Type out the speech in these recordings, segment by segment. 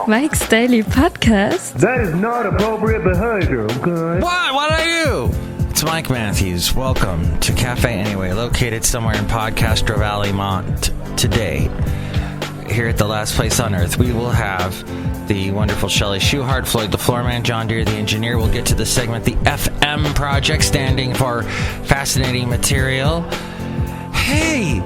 Mike's Daily Podcast. That is not appropriate behavior, okay? What are you? It's Mike Matthews. Welcome to Cafe Anyway, located somewhere in Podcastro Valley, Mont. Today, here at the last place on earth, we will have the wonderful Chely Shoehart, Floyd the Floorman, John Deere the engineer. We'll get to the segment, the FM Project, standing for Fascinating Material. Hey,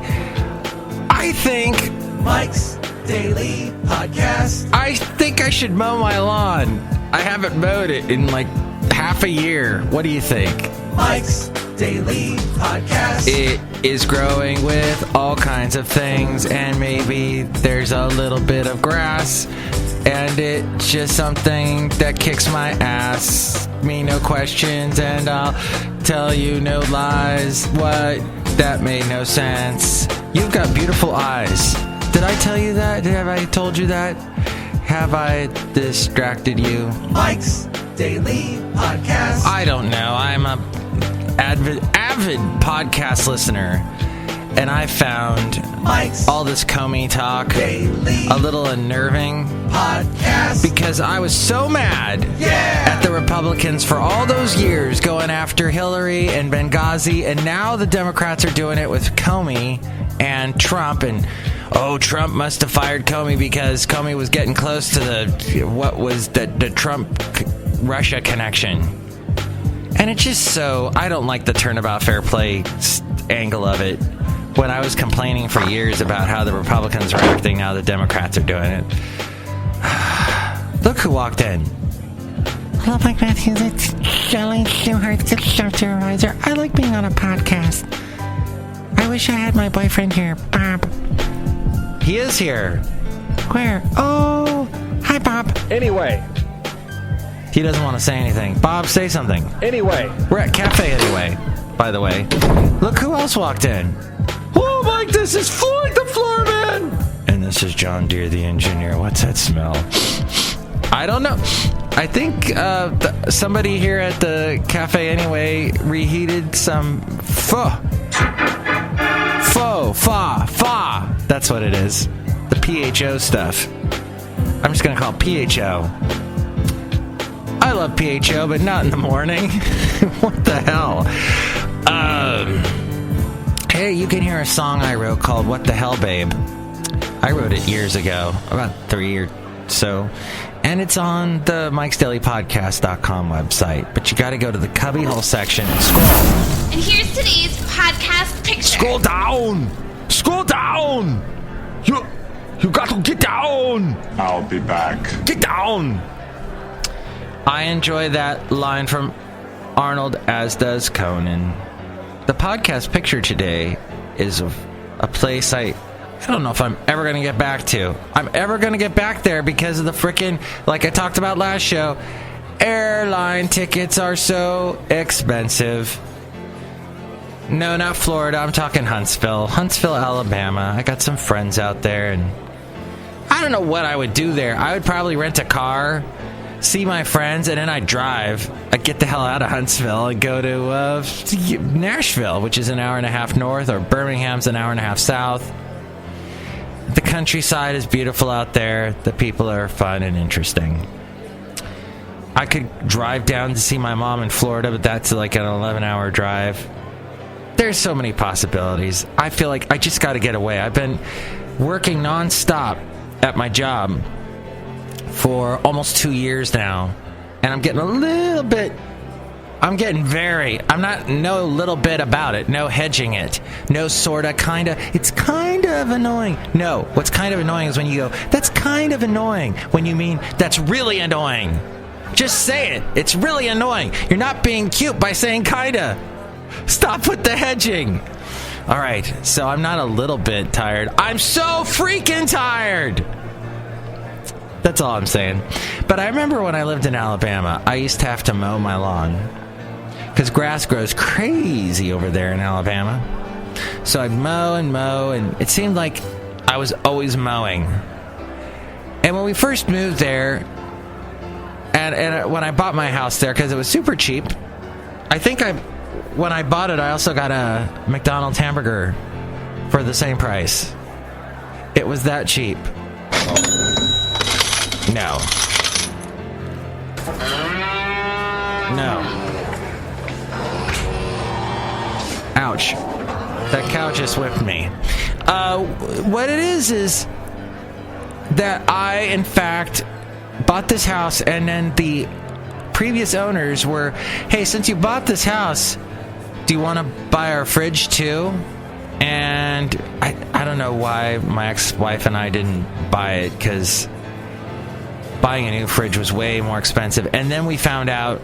I think Mike's Daily Podcast. I think I should mow my lawn. I haven't mowed it in like half a year. What do you think? Mike's Daily Podcast. It is growing with all kinds of things, and maybe there's a little bit of grass, and it's just something that kicks my ass. Me, no questions, and I'll tell you no lies. What? That made no sense. You've got beautiful eyes. Did I tell you that? Have I told you that? Have I distracted you? Mike's Daily Podcast. I don't know. I'm a avid podcast listener, and I found Mike's all this Comey talk Daily a little unnerving Podcast. because I was so mad at the Republicans for all those years going after Hillary and Benghazi, and now the Democrats are doing it with Comey and Trump, and Trump must have fired Comey because Comey was getting close to the Trump-Russia connection. And it's just so, I don't like the turnabout fair play angle of it. When I was complaining for years about how the Republicans were acting, now the Democrats are doing it. Look who walked in. Hello, Mike Matthews. It's Chely Shoehart, the supervisor. I like being on a podcast. I wish I had my boyfriend here, Bob. He is here. Where? Oh, hi, Bob. Anyway. He doesn't want to say anything. Bob, say something. Anyway. We're at Cafe Anyway, by the way. Look who else walked in. Oh, Mike, this is Floyd the Floorman. And this is John Deere the engineer. What's that smell? I don't know. I think somebody here at the Cafe Anyway reheated some fa. That's what it is. The PHO stuff. I'm just going to call it PHO. I love PHO, but not in the morning. What the hell? Hey, you can hear a song I wrote called What the Hell, Babe. I wrote it years ago, about 3 or so. And it's on the MIKEs-DAILY-PODCAST.com website. But you got to go to the cubbyhole section and scroll. And here's today's podcast picture. Scroll down! Scroll down! You got to get down! I'll be back. Get down! I enjoy that line from Arnold, as does Conan. The podcast picture today is of a place I don't know if I'm ever going to get back to. I'm ever going to get back there because of the frickin', like I talked about last show, airline tickets are so expensive. No, not Florida. I'm talking Huntsville, Alabama. I got some friends out there, and I don't know what I would do there. I would probably rent a car, see my friends, and then I'd drive. I'd get the hell out of Huntsville and go to Nashville, which is an hour and a half north, or Birmingham's an hour and a half south. The countryside is beautiful out there. The people are fun and interesting. I could drive down to see my mom in Florida, but that's like an 11-hour drive. There's so many possibilities. I feel like I just got to get away. I've been working nonstop at my job for almost 2 years now, and I'm getting a little bit, I'm not no little bit about it, no hedging it, no sorta, kinda, it's kind of annoying. No, what's kind of annoying is when you go, that's kind of annoying, when you mean, that's really annoying. Just say it, it's really annoying. You're not being cute by saying kinda. Stop with the hedging. Alright, so I'm not a little bit tired, I'm so freaking tired. That's all I'm saying. But I remember when I lived in Alabama, I used to have to mow my lawn. Because grass grows crazy over there in Alabama. So I'd mow, and it seemed like I was always mowing. And when we first moved there, and when I bought my house there, because it was super cheap, I think when I bought it, I also got a McDonald's hamburger for the same price. It was that cheap. No. Ouch. That cow just whipped me. What it is that I, in fact, bought this house, and then the previous owners were, hey, since you bought this house, do you want to buy our fridge too? And I don't know why my ex-wife and I didn't buy it, because buying a new fridge was way more expensive. And then we found out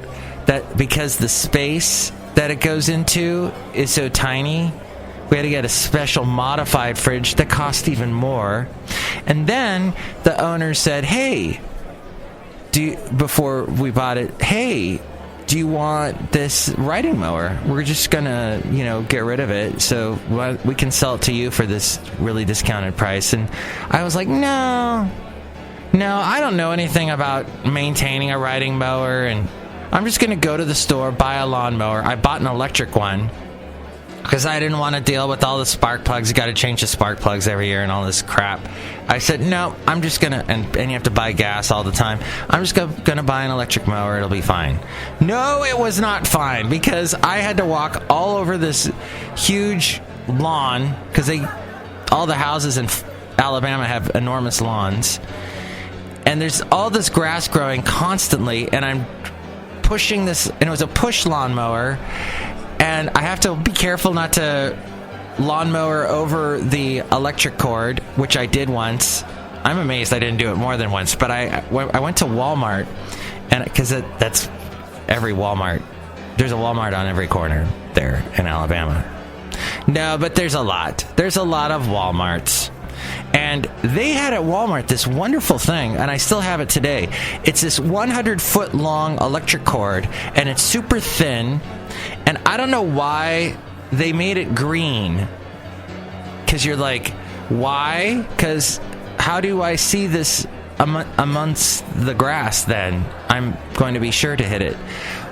that because the space that it goes into is so tiny, we had to get a special modified fridge that cost even more. And then the owner said, hey, before we bought it, hey, do you want this riding mower? We're just gonna, get rid of it, so we can sell it to you for this really discounted price. And I was like, no, I don't know anything about maintaining a riding mower, and I'm just gonna go to the store, buy a lawnmower. I bought an electric one because I didn't want to deal with all the spark plugs. You got to change the spark plugs every year and all this crap. I said, no, I'm just going to, and you have to buy gas all the time. I'm just going to buy an electric mower. It'll be fine. No, it was not fine, because I had to walk all over this huge lawn, because all the houses in Alabama have enormous lawns. And there's all this grass growing constantly, and I'm pushing this, and it was a push lawnmower. And I have to be careful not to lawnmower over the electric cord, which I did once. I'm amazed I didn't do it more than once. But I went to Walmart, and because that's every Walmart. There's a Walmart on every corner there in Alabama. No, but there's a lot. There's a lot of Walmarts. And they had at Walmart this wonderful thing, and I still have it today. It's this 100-foot long electric cord, and it's super thin. And I don't know why they made it green. Because you're like, why? Because how do I see this amongst the grass then? I'm going to be sure to hit it.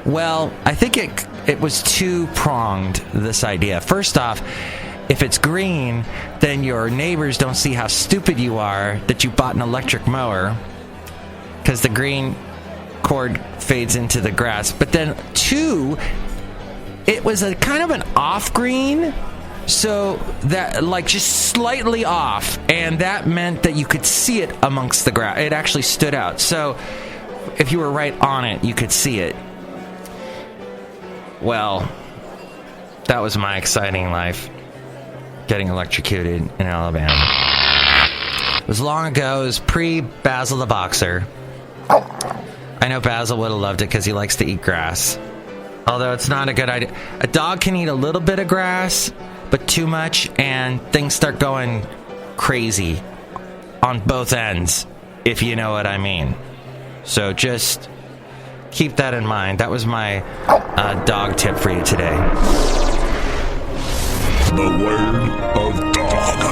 Well, I think it was two-pronged, this idea. First off, if it's green, then your neighbors don't see how stupid you are that you bought an electric mower, because the green cord fades into the grass. But then two, it was a kind of an off green, so that, like, just slightly off, and that meant that you could see it amongst the grass. It actually stood out. So if you were right on it, you could see it. Well, that was my exciting life, getting electrocuted in Alabama. It was long ago. It was pre-Basil the Boxer. I know Basil would have loved it because he likes to eat grass. Although it's not a good idea. A dog can eat a little bit of grass, but too much, and things start going crazy on both ends, if you know what I mean. So just keep that in mind. That was my dog tip for you today. The word of dog.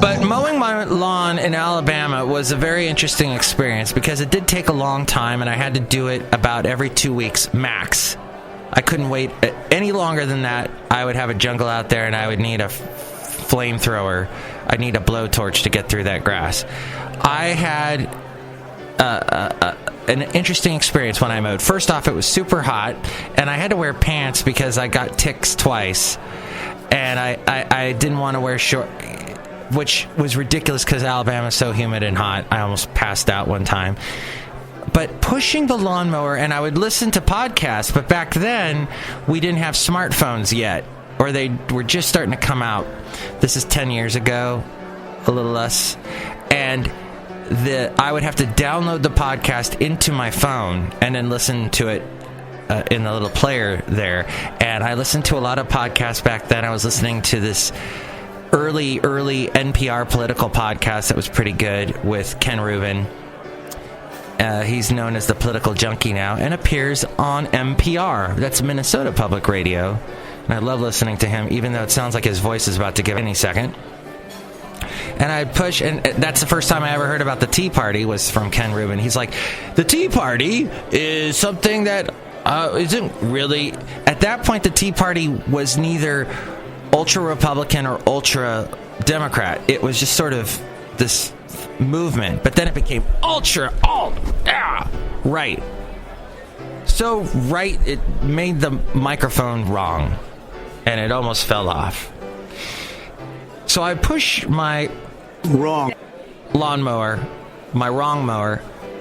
But mowing my lawn in Alabama was a very interesting experience, because it did take a long time, and I had to do it about every 2 weeks max. I couldn't wait any longer than that. I would have a jungle out there, and I would need a flamethrower. I'd need a blowtorch to get through that grass. I had an interesting experience when I mowed. First off, it was super hot, and I had to wear pants because I got ticks twice, and I didn't want to wear short, which was ridiculous because Alabama's so humid and hot. I almost passed out one time. But pushing the lawnmower, and I would listen to podcasts, but back then we didn't have smartphones yet, or they were just starting to come out. This is 10 years ago, a little less, and I would have to download the podcast into my phone and then listen to it in the little player there. And I listened to a lot of podcasts back then. I was listening to this early NPR political podcast that was pretty good with Ken Rubin. He's known as the political junkie now and appears on NPR. That's Minnesota Public Radio. And I love listening to him, even though it sounds like his voice is about to give any second. And I'd push, and that's the first time I ever heard about the Tea Party was from Ken Rubin. He's like, the Tea Party is something that isn't really... At that point, the Tea Party was neither ultra-Republican or ultra-Democrat. It was just sort of this movement, but then it became ultra right. So right, it made the microphone wrong, and it almost fell off. So I push my wrong mower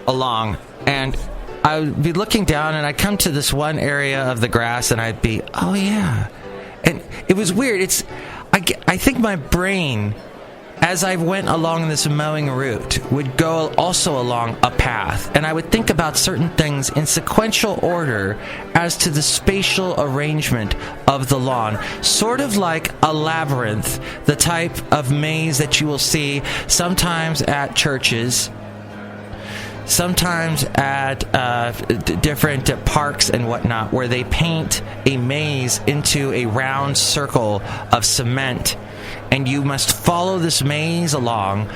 along, and I would be looking down, and I'd come to this one area of the grass, and I'd be, oh yeah. And it was weird. I think my brain, as I went along this mowing route, would go also along a path, and I would think about certain things in sequential order as to the spatial arrangement of the lawn, sort of like a labyrinth, the type of maze that you will see sometimes at churches, sometimes at different parks and whatnot, where they paint a maze into a round circle of cement, and you must follow this maze along,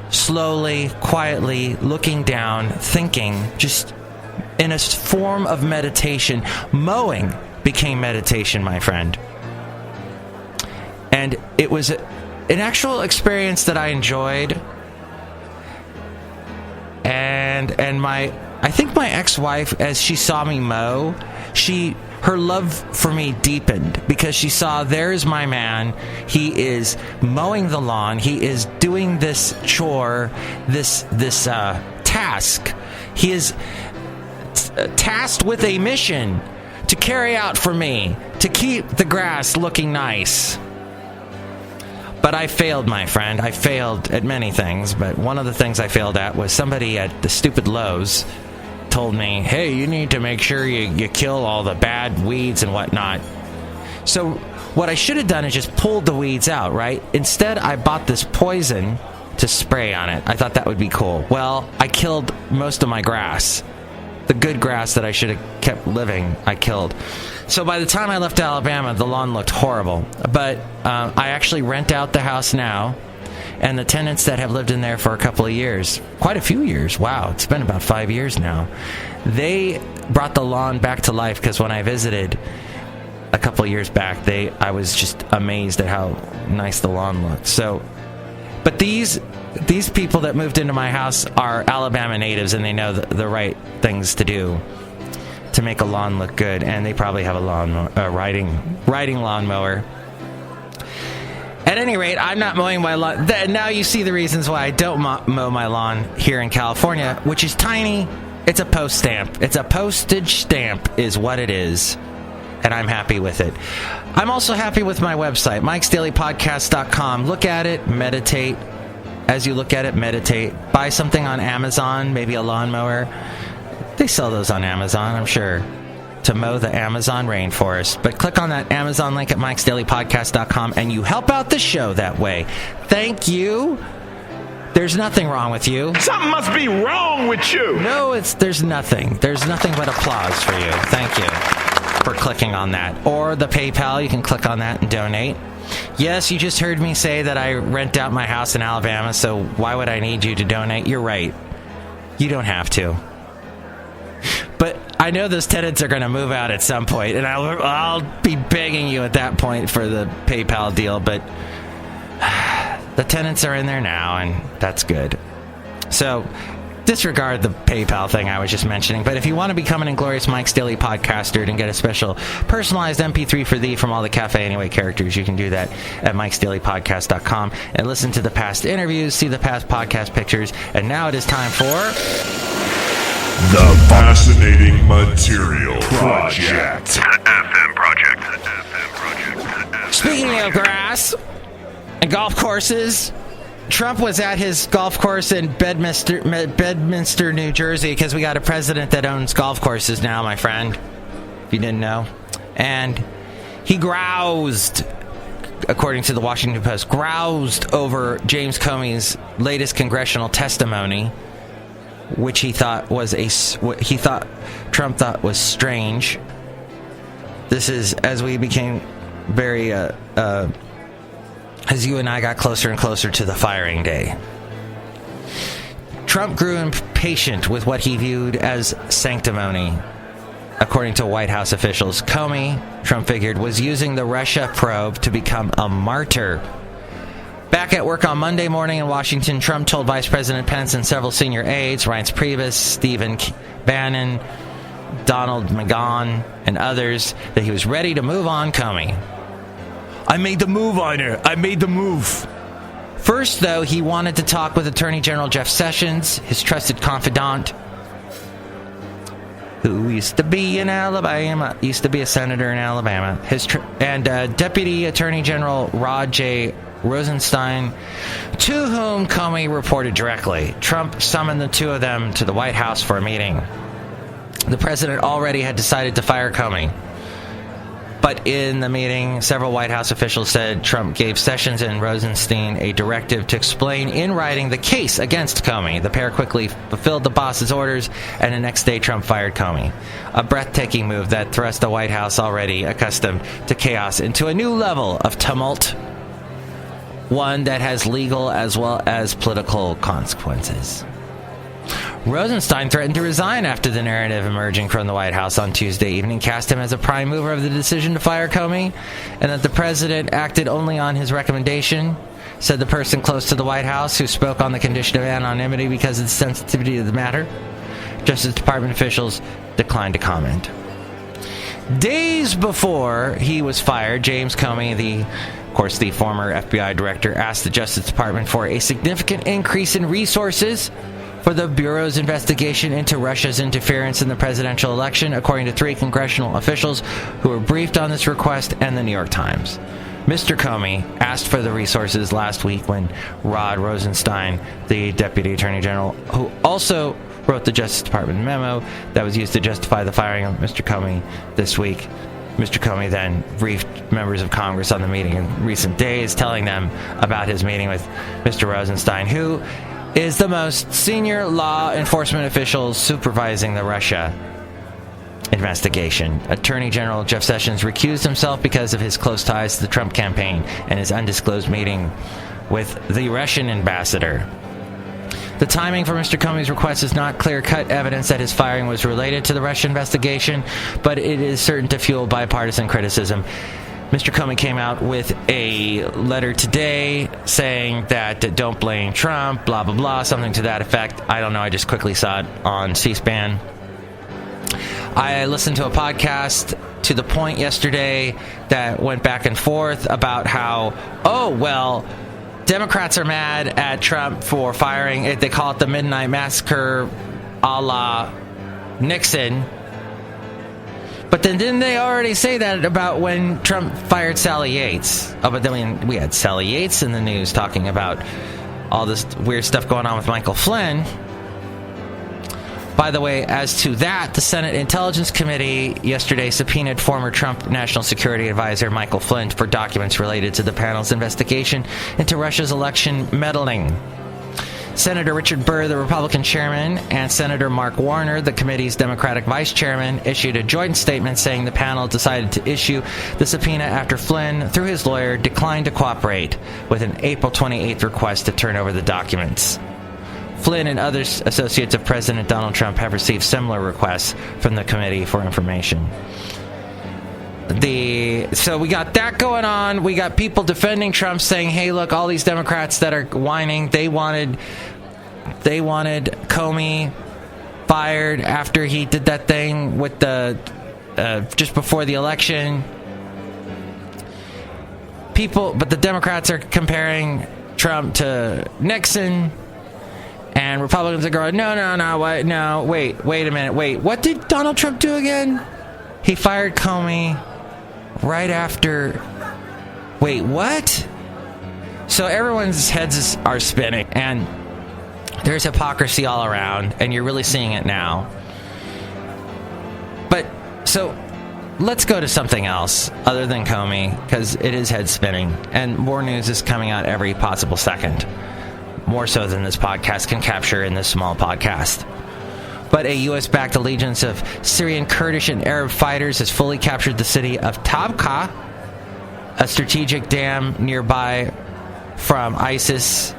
slowly, quietly, looking down, thinking, just in a form of meditation. Mowing became meditation, my friend. And it was an actual experience that I enjoyed. And I think my ex-wife, as she saw me mow, her love for me deepened, because she saw, there's my man. He is mowing the lawn. He is doing this chore, this task. He is tasked with a mission to carry out for me, to keep the grass looking nice. But I failed, my friend. I failed at many things, but one of the things I failed at was somebody at the stupid Lowe's told me, hey, you need to make sure you kill all the bad weeds and whatnot. So what I should have done is just pulled the weeds out, right? Instead, I bought this poison to spray on it. I thought that would be cool. Well, I killed most of my grass. The good grass that I should have kept living, I killed. So by the time I left Alabama, the lawn looked horrible. But I actually rent out the house now, and the tenants that have lived in there for a couple of years, quite a few years, wow, it's been about 5 years now, they brought the lawn back to life, because when I visited a couple of years back, I was just amazed at how nice the lawn looked. So, but these people that moved into my house are Alabama natives, and they know the right things to do to make a lawn look good, and they probably have a riding lawnmower. At any rate, I'm not mowing my lawn. Now you see the reasons why I don't mow my lawn here in California, which is tiny. It's a post stamp. It's a postage stamp is what it is, and I'm happy with it. I'm also happy with my website, MIKEs-DAILY-PODCAST.com. Look at it, meditate. As you look at it, meditate. Buy something on Amazon, maybe a lawnmower. They sell those on Amazon, I'm sure, to mow the Amazon rainforest. But click on that Amazon link at MIKEs-DAILY-PODCAST.com, and you help out the show that way. Thank you. There's nothing wrong with you. Something must be wrong with you. No, there's nothing. There's nothing but applause for you. Thank you for clicking on that. Or the PayPal, you can click on that and donate. Yes, you just heard me say that I rent out my house in Alabama, so why would I need you to donate? You're right. You don't have to. But I know those tenants are going to move out at some point, and I'll be begging you at that point for the PayPal deal, but the tenants are in there now, and that's good. So disregard the PayPal thing I was just mentioning, but if you want to become an Inglorious Mike's Daily Podcaster and get a special personalized MP3 for thee from all the Cafe Anyway characters, you can do that at MIKEs-DAILY-PODCAST.com and listen to the past interviews, see the past podcast pictures, and now it is time for The Fascinating Material Project. FM Project. Speaking of grass and golf courses, Trump was at his golf course in Bedminster, New Jersey, because we got a president that owns golf courses now, my friend, if you didn't know. And he groused, according to the Washington Post, over James Comey's latest congressional testimony, which Trump thought was strange. This is as we became very as you and I got closer and closer to the firing day. Trump grew impatient with what he viewed as sanctimony. According to White House officials, Comey, Trump figured, was using the Russia probe to become a martyr Back at work on Monday morning in Washington, Trump told Vice President Pence and several senior aides, Reince Priebus, Stephen Bannon, Donald McGahn, and others, that he was ready to move on Comey. I made the move on her. I made the move. First, though, he wanted to talk with Attorney General Jeff Sessions, his trusted confidant, who used to be in Alabama, used to be a senator in Alabama, and Deputy Attorney General Rod J. Rosenstein, to whom Comey reported directly. Trump summoned the two of them to the White House for a meeting. The president already had decided to fire Comey. But in the meeting, several White House officials said Trump gave Sessions and Rosenstein a directive to explain in writing the case against Comey. The pair quickly fulfilled the boss's orders, and the next day Trump fired Comey. A breathtaking move that thrust the White House, already accustomed to chaos, into a new level of tumult. One that has legal as well as political consequences. Rosenstein threatened to resign after the narrative emerging from the White House on Tuesday evening cast him as a prime mover of the decision to fire Comey, and that the president acted only on his recommendation, said the person close to the White House who spoke on the condition of anonymity because of the sensitivity of the matter. Justice Department officials declined to comment. Days before he was fired, James Comey, the former FBI director, asked the Justice Department for a significant increase in resources for the Bureau's investigation into Russia's interference in the presidential election, according to 3 congressional officials who were briefed on this request and the New York Times. Mr. Comey asked for the resources last week when Rod Rosenstein, the Deputy Attorney General, who also wrote the Justice Department memo that was used to justify the firing of Mr. Comey this week. Mr. Comey then briefed members of Congress on the meeting in recent days, telling them about his meeting with Mr. Rosenstein, who is the most senior law enforcement official supervising the Russia investigation. Attorney General Jeff Sessions recused himself because of his close ties to the Trump campaign and his undisclosed meeting with the Russian ambassador. The timing for Mr. Comey's request is not clear-cut evidence that his firing was related to the Russia investigation, but it is certain to fuel bipartisan criticism. Mr. Comey came out with a letter today saying that don't blame Trump, blah, blah, blah, something to that effect. I don't know, I just quickly saw it on C-SPAN. I listened to a podcast to the point yesterday that went back and forth about how, Democrats are mad at Trump for firing it. They call it the Midnight Massacre a la Nixon. But then didn't they already say that about when Trump fired Sally Yates? Oh, but then we had Sally Yates in the news talking about all this weird stuff going on with Michael Flynn. By the way, as to that, the Senate Intelligence Committee yesterday subpoenaed former Trump National Security Advisor Michael Flynn for documents related to the panel's investigation into Russia's election meddling. Senator Richard Burr, the Republican chairman, and Senator Mark Warner, the committee's Democratic vice chairman, issued a joint statement saying the panel decided to issue the subpoena after Flynn, through his lawyer, declined to cooperate with an April 28th request to turn over the documents. Flynn and other associates of President Donald Trump have received similar requests from the committee for information. So we got that going on. We got people defending Trump, saying, hey, look, all these Democrats that are whining, they wanted Comey fired after he did that thing with the just before the election. But the Democrats are comparing Trump to Nixon. And Republicans are going, wait a minute, what did Donald Trump do again? He fired Comey right after, what? So everyone's heads are spinning, and there's hypocrisy all around, and you're really seeing it now. But, so, let's go to something else other than Comey, because it is head spinning, and more news is coming out every possible second. More so than this podcast can capture in this small podcast. But a U.S.-backed allegiance of Syrian, Kurdish, and Arab fighters has fully captured the city of Tabqa, a strategic dam nearby from ISIS.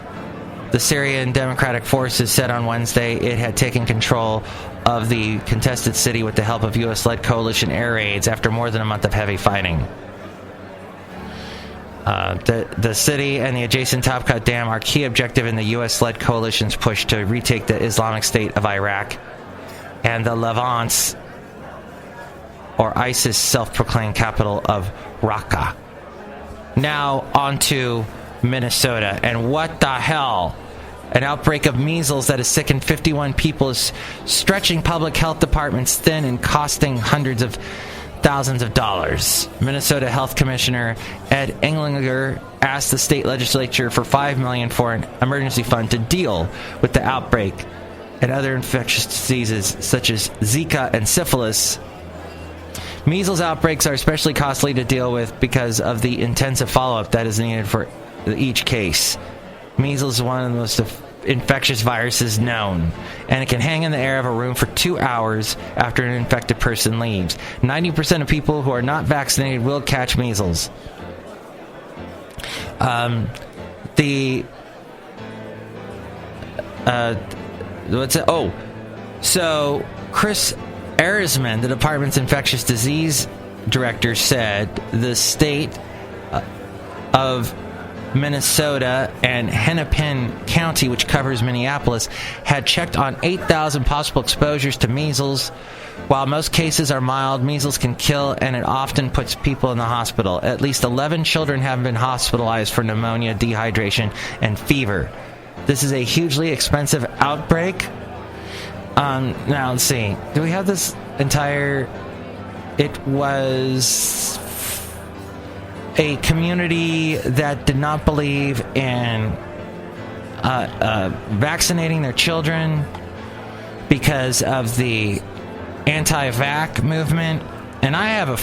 The Syrian Democratic Forces said on Wednesday it had taken control of the contested city with the help of U.S.-led coalition air raids after more than a month of heavy fighting. The city and the adjacent Topkat Dam are key objective in the U.S.-led coalition's push to retake the Islamic State of Iraq and the Levant's, or ISIS self-proclaimed capital of Raqqa. Now on to Minnesota, and what the hell? An outbreak of measles that has sickened 51 people is stretching public health departments thin and costing hundreds of thousands of dollars. Minnesota Health Commissioner Ed Englinger asked the state legislature for $5 million for an emergency fund to deal with the outbreak and other infectious diseases such as Zika and syphilis. Measles outbreaks are especially costly to deal with because of the intensive follow-up that is needed for each case. Measles is one of the most infectious viruses known, and it can hang in the air of a room for 2 hours after an infected person leaves. 90% of people who are not vaccinated will catch measles. So Chris Arisman, the department's infectious disease director, said the state of Minnesota and Hennepin County, which covers Minneapolis, had checked on 8,000 possible exposures to measles. While most cases are mild, measles can kill, and it often puts people in the hospital. At least 11 children have been hospitalized for pneumonia, dehydration, and fever. This is a hugely expensive outbreak. Now, let's see. Do we have this entire... It was a community that did not believe in vaccinating their children because of the anti-vax movement. And I have a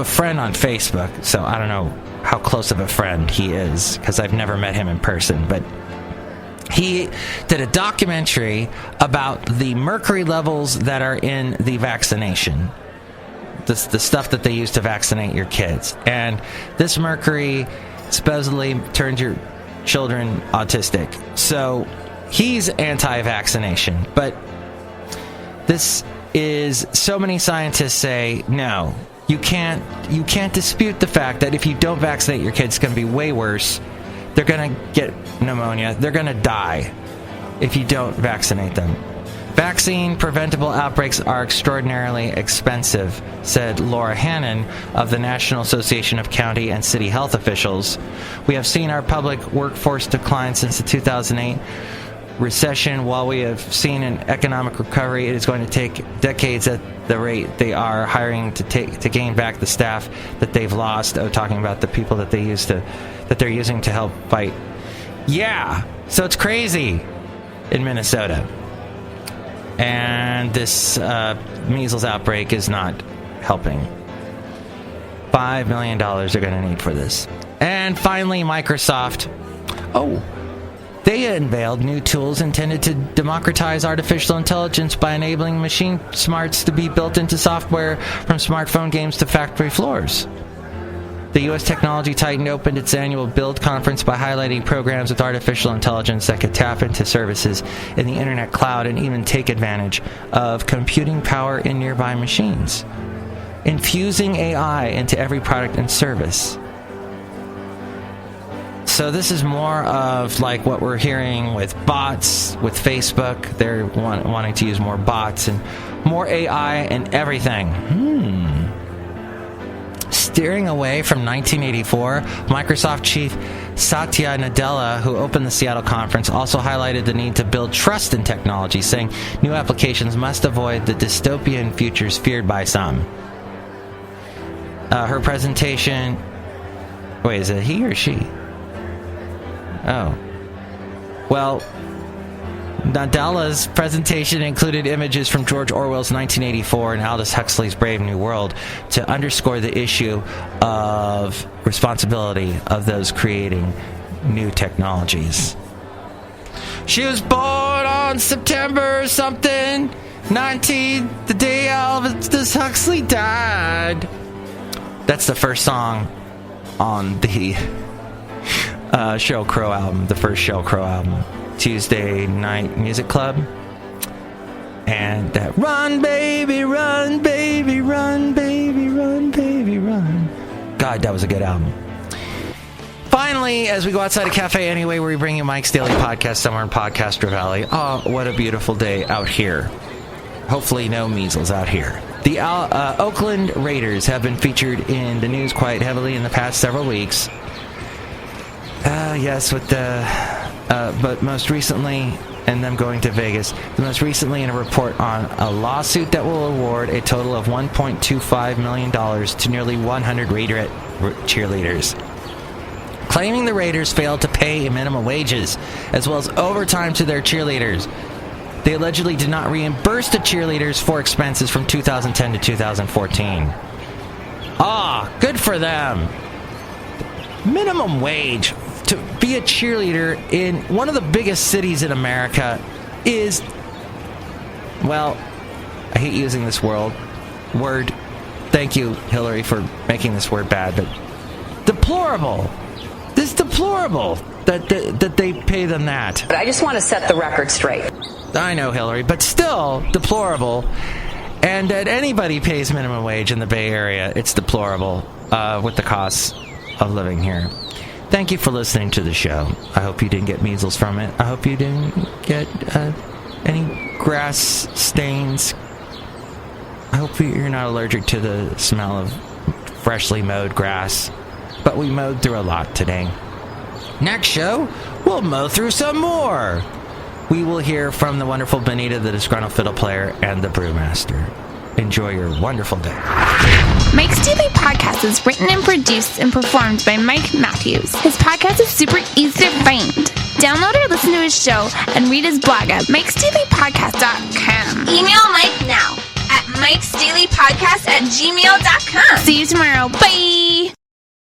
friend on Facebook, so I don't know how close of a friend he is because I've never met him in person, but he did a documentary about the mercury levels that are in the vaccination, the stuff that they use to vaccinate your kids. And this mercury supposedly turns your children autistic. So he's anti-vaccination, but this is, so many scientists say, no, you can't dispute the fact that if you don't vaccinate your kids, it's going to be way worse. They're going to get pneumonia. They're going to die if you don't vaccinate them. Vaccine preventable outbreaks are extraordinarily expensive, said Laura Hannon of the National Association of County and City Health Officials. We have seen our public workforce decline since the 2008 recession. While we have seen an economic recovery, it is going to take decades at the rate they are hiring to gain back the staff that they've lost. Talking about the people that they're using to help fight. Yeah, so it's crazy in Minnesota. And this measles outbreak is not helping. $5 million they're going to need for this. And finally, Microsoft. They unveiled new tools intended to democratize artificial intelligence by enabling machine smarts to be built into software from smartphone games to factory floors. The U.S. technology titan opened its annual Build conference by highlighting programs with artificial intelligence that could tap into services in the internet cloud and even take advantage of computing power in nearby machines, infusing AI into every product and service. So this is more of like what we're hearing with bots, with Facebook. They're wanting to use more bots and more AI and everything. Steering away from 1984, Microsoft chief Satya Nadella, who opened the Seattle conference, also highlighted the need to build trust in technology, saying new applications must avoid the dystopian futures feared by some. Her presentation... Wait, is it he or she? Oh. Well, Nadella's presentation included images from George Orwell's 1984 and Aldous Huxley's Brave New World to underscore the issue of responsibility of those creating new technologies. She was born on September something 19th, the day Aldous Huxley died. That's the first song on the Sheryl Crow album, the first Sheryl Crow album, Tuesday Night Music Club. And that run, baby, run, baby, run, baby, run, baby, run. God, that was a good album. finally, as we go outside a cafe anyway, we bring you Mike's Daily Podcast somewhere in Podcaster Valley. Oh, what a beautiful day out here. Hopefully no measles out here. The Oakland Raiders have been featured in the news quite heavily in the past several weeks. Yes, with but most recently, and them going to Vegas, most recently in a report on a lawsuit that will award a total of $1.25 million to nearly 100 Raiderette cheerleaders, claiming the Raiders failed to pay minimum wages as well as overtime to their cheerleaders. They allegedly did not reimburse the cheerleaders for expenses from 2010 to 2014. Good for them. Minimum wage to be a cheerleader in one of the biggest cities in America is, well, I hate using this word. Thank you, Hillary, for making this word bad, but deplorable. This is deplorable that they pay them that. But I just want to set the record straight. I know, Hillary, but still deplorable. And that anybody pays minimum wage in the Bay Area, it's deplorable with the costs of living here. Thank you for listening to the show. I hope you didn't get measles from it. I hope you didn't get any grass stains. I hope you're not allergic to the smell of freshly mowed grass. But we mowed through a lot today. Next show, we'll mow through some more. We will hear from the wonderful Benita, the Disgruntled Fiddle Player, and the Brewmaster. Enjoy your wonderful day. Mike's Daily Podcast is written and produced and performed by Mike Matthews. His podcast is super easy to find. Download or listen to his show and read his blog at MIKEs-DAILY-PODCAST.com. Email Mike now at MIKEs-DAILY-PODCAST@gmail.com. See you tomorrow. Bye!